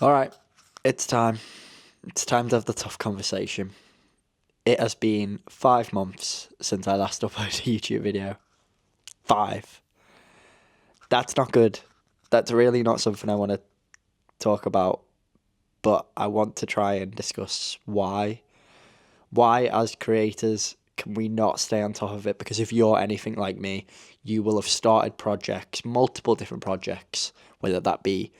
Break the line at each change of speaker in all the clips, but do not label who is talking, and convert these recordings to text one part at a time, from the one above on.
All right, it's time. It's time to have the tough conversation. It has been 5 months since I last uploaded a YouTube video. 5. That's not good. That's really not something I want to talk about, but I want to try and discuss why. Why, as creators, can we not stay on top of it? Because if you're anything like me, you will have started projects, multiple different projects, whether that be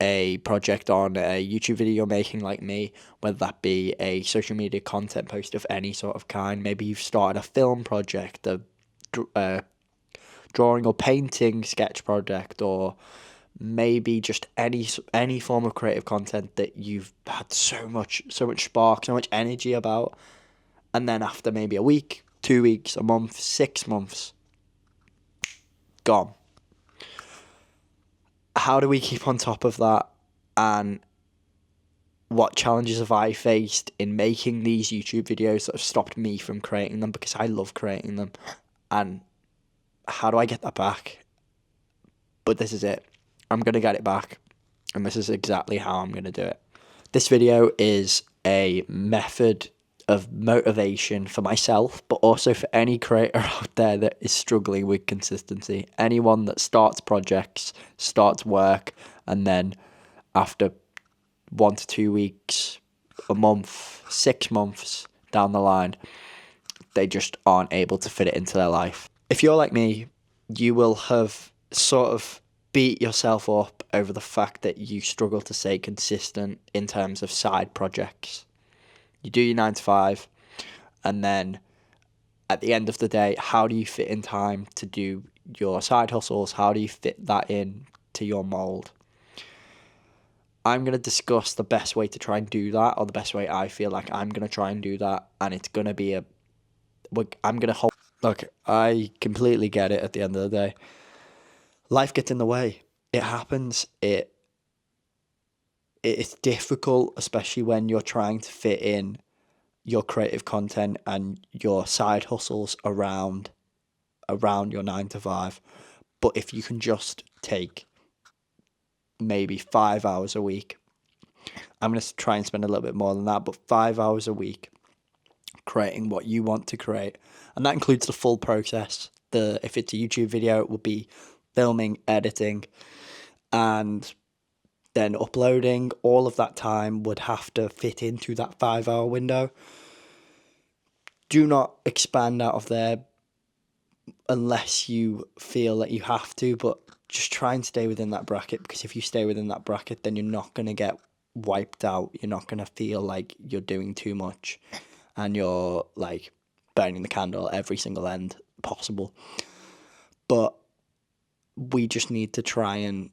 a project on a YouTube video you're making like me, whether that be a social media content post of any sort of kind. Maybe you've started a film project, a drawing or painting sketch project, or maybe just any form of creative content that you've had so much spark, so much energy about, and then after maybe a week, 2 weeks, a month, 6 months, gone. How do we keep on top of that? And what challenges have I faced in making these YouTube videos that have stopped me from creating them, because I love creating them? And how do I get that back? But this is it. I'm going to get it back. And this is exactly how I'm going to do it. This video is a method of motivation for myself, but also for any creator out there that is struggling with consistency. Anyone that starts projects, starts work, and then after 1 to 2 weeks, a month, 6 months down the line, they just aren't able to fit it into their life. If you're like me, you will have sort of beat yourself up over the fact that you struggle to stay consistent in terms of side projects. You do your 9 to 5, and then at the end of the day, how do you fit in time to do your side hustles? How do you fit that in to your mold? I'm going to discuss the best way to try and do that, or the best way I feel like I'm going to try and do that, and it's going to be I'm going to hold. Look, I completely get it at the end of the day. Life gets in the way. It happens. It's difficult, especially when you're trying to fit in your creative content and your side hustles around your 9 to 5. But if you can just take maybe 5 hours a week, I'm going to try and spend a little bit more than that, but 5 hours a week creating what you want to create, and that includes the full process. If it's a YouTube video, it would be filming, editing, and then uploading. All of that time would have to fit into that 5 hour window. Do not expand out of there unless you feel that you have to, but just try and stay within that bracket, because if you stay within that bracket, then you're not going to get wiped out. You're not going to feel like you're doing too much and you're like burning the candle at every single end possible. But we just need to try and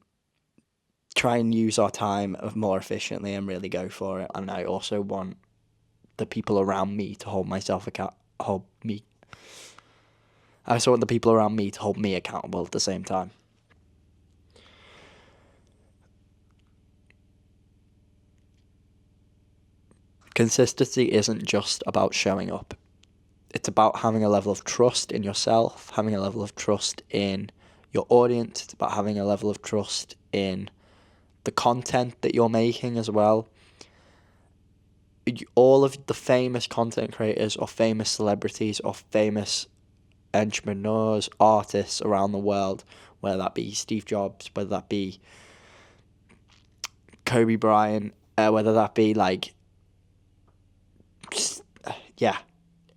use our time more efficiently and really go for it. And I also want the people around me to hold me. I also want the people around me to hold me accountable at the same time. Consistency isn't just about showing up. It's about having a level of trust in yourself, having a level of trust in your audience. It's about having a level of trust in the content that you're making as well. All of the famous content creators or famous celebrities or famous entrepreneurs, artists around the world, whether that be Steve Jobs, whether that be Kobe Bryant, whether that be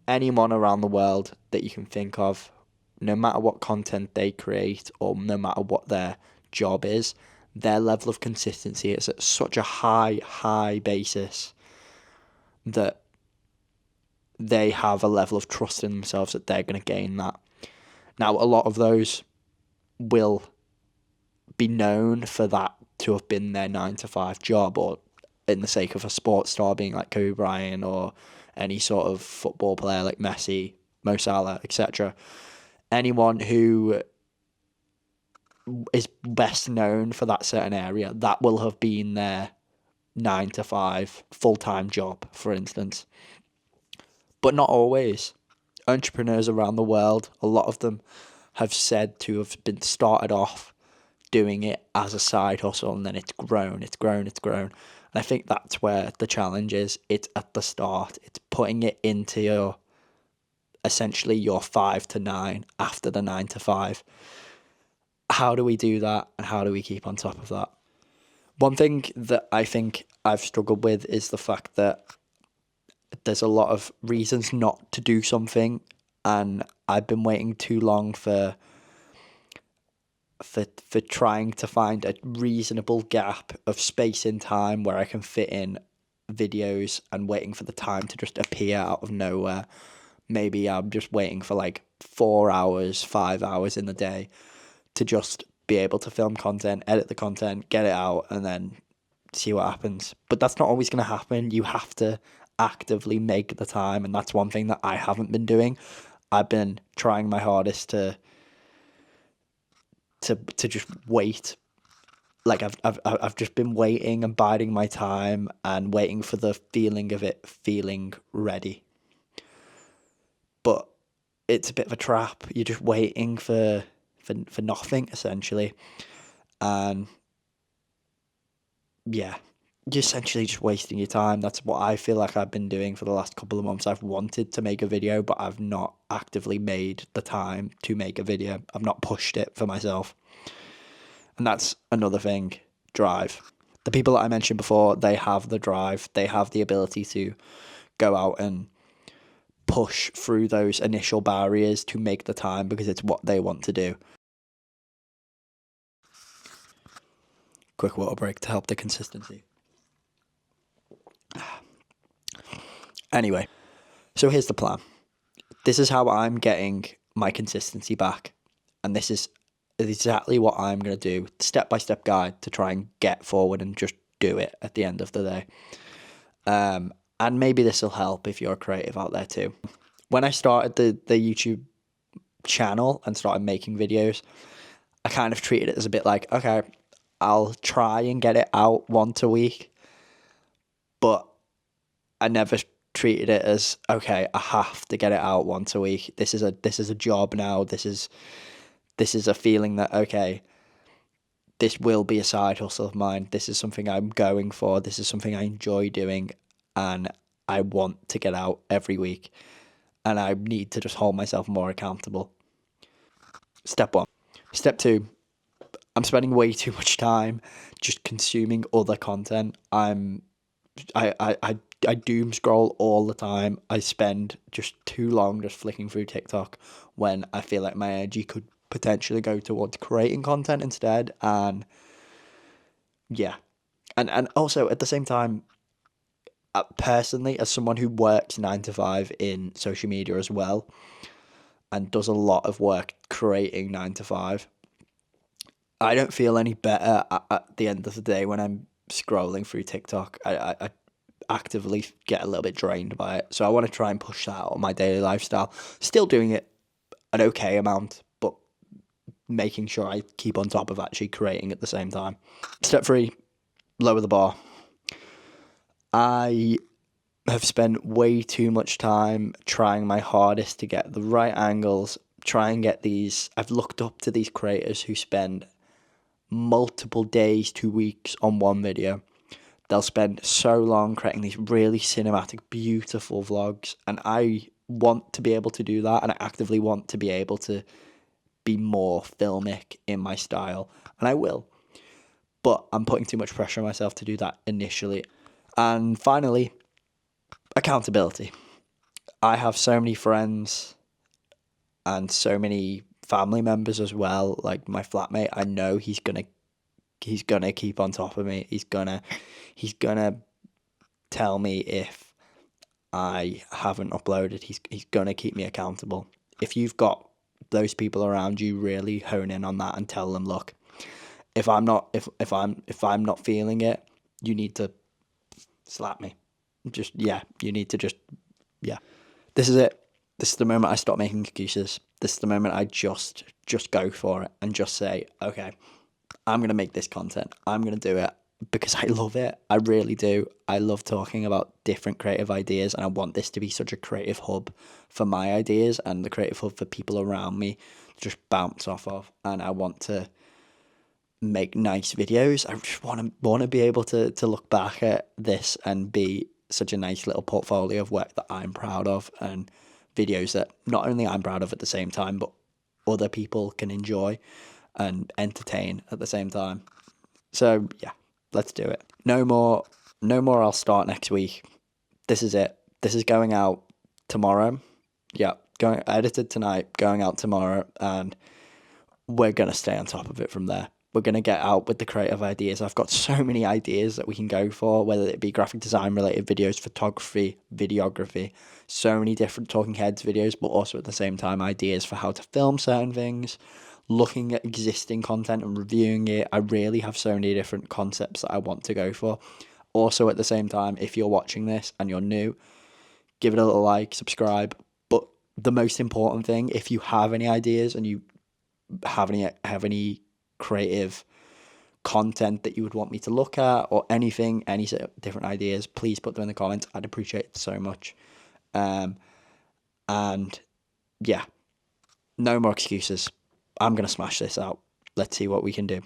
anyone around the world that you can think of, no matter what content they create or no matter what their job is, their level of consistency is at such a high basis that they have a level of trust in themselves that they're going to gain that. Now, a lot of those will be known for that to have been their 9 to 5 job, or in the sake of a sports star being like Kobe Bryant, or any sort of football player like Messi, Mo Salah, etc. Anyone who is best known for that certain area, that will have been their 9 to 5 full-time job, for instance. But not always. Entrepreneurs around the world, a lot of them have said to have been started off doing it as a side hustle, and then it's grown. And I think that's where the challenge is. It's at the start. It's putting it into your, essentially your 5 to 9 after the 9 to 5. How do we do that, and how do we keep on top of that? One thing that I think I've struggled with is the fact that there's a lot of reasons not to do something, and I've been waiting too long for trying to find a reasonable gap of space in time where I can fit in videos, and waiting for the time to just appear out of nowhere. Maybe I'm just waiting for like 4 hours, 5 hours in the day to just be able to film content, edit the content, get it out, and then see what happens. But that's not always going to happen. You have to actively make the time, and that's one thing that I haven't been doing. I've been trying my hardest to just wait. Like I've just been waiting and biding my time and waiting for the feeling of it feeling ready. But it's a bit of a trap. You're just waiting for nothing, essentially. And yeah, you're essentially just wasting your time. That's what I feel like I've been doing for the last couple of months. I've wanted to make a video, but I've not actively made the time to make a video. I've not pushed it for myself. And that's another thing, drive. The people that I mentioned before, they have the drive. They have the ability to go out and push through those initial barriers to make the time because it's what they want to do. Quick water break to help the consistency. Anyway, so here's the plan. This is how I'm getting my consistency back. And this is exactly what I'm going to do. Step-by-step guide to try and get forward and just do it at the end of the day. And maybe this will help if you're a creative out there too. When I started the YouTube channel and started making videos, I kind of treated it as a bit like, okay, I'll try and get it out once a week. But I never treated it as, okay, I have to get it out once a week. This is a job now. This is a feeling that, okay, this will be a side hustle of mine. This is something I'm going for. This is something I enjoy doing, and I want to get out every week. And I need to just hold myself more accountable. Step 1. Step 2, I'm spending way too much time just consuming other content. I doom scroll all the time. I spend just too long just flicking through TikTok when I feel like my energy could potentially go towards creating content instead. And yeah, and also at the same time, personally, as someone who works 9 to 5 in social media as well, and does a lot of work creating 9 to 5, I don't feel any better at the end of the day when I'm scrolling through TikTok. I actively get a little bit drained by it. So I want to try and push that out of my daily lifestyle. Still doing it an okay amount, but making sure I keep on top of actually creating at the same time. Step 3, lower the bar. I have spent way too much time trying my hardest to get the right angles, try and get these. I've looked up to these creators who spend multiple days to weeks on one video. They'll spend so long creating these really cinematic, beautiful vlogs, and I want to be able to do that, and I actively want to be able to be more filmic in my style, and I will. But I'm putting too much pressure on myself to do that initially. And finally, accountability. I have so many friends and so many family members as well. Like my flatmate, I know he's gonna keep on top of me. He's gonna tell me if I haven't uploaded. He's gonna keep me accountable. If you've got those people around you, really hone in on that and tell them, look, if I'm not feeling it, you need to slap me. You need to just. This is it. This is the moment I stop making excuses. This is the moment I just go for it and just say, okay, I'm going to make this content. I'm going to do it because I love it. I really do. I love talking about different creative ideas, and I want this to be such a creative hub for my ideas and the creative hub for people around me to just bounce off of. And I want to make nice videos. I just want to be able to look back at this and be such a nice little portfolio of work that I'm proud of, and videos that not only I'm proud of at the same time, but other people can enjoy and entertain at the same time. So yeah, let's do it. No more I'll start next week. This is it. This is going out tomorrow. Yeah, going edited tonight, going out tomorrow, and we're going to stay on top of it from there. We're going to get out with the creative ideas. I've got so many ideas that we can go for, whether it be graphic design related videos, photography, videography, so many different talking heads videos, but also at the same time ideas for how to film certain things, looking at existing content and reviewing it. I really have so many different concepts that I want to go for. Also at the same time, if you're watching this and you're new, give it a little like, subscribe. But the most important thing, if you have any ideas and you have any creative content that you would want me to look at, or anything, any sort of different ideas, please put them in the comments. I'd appreciate it so much. And yeah, no more excuses. I'm gonna smash this out. Let's see what we can do.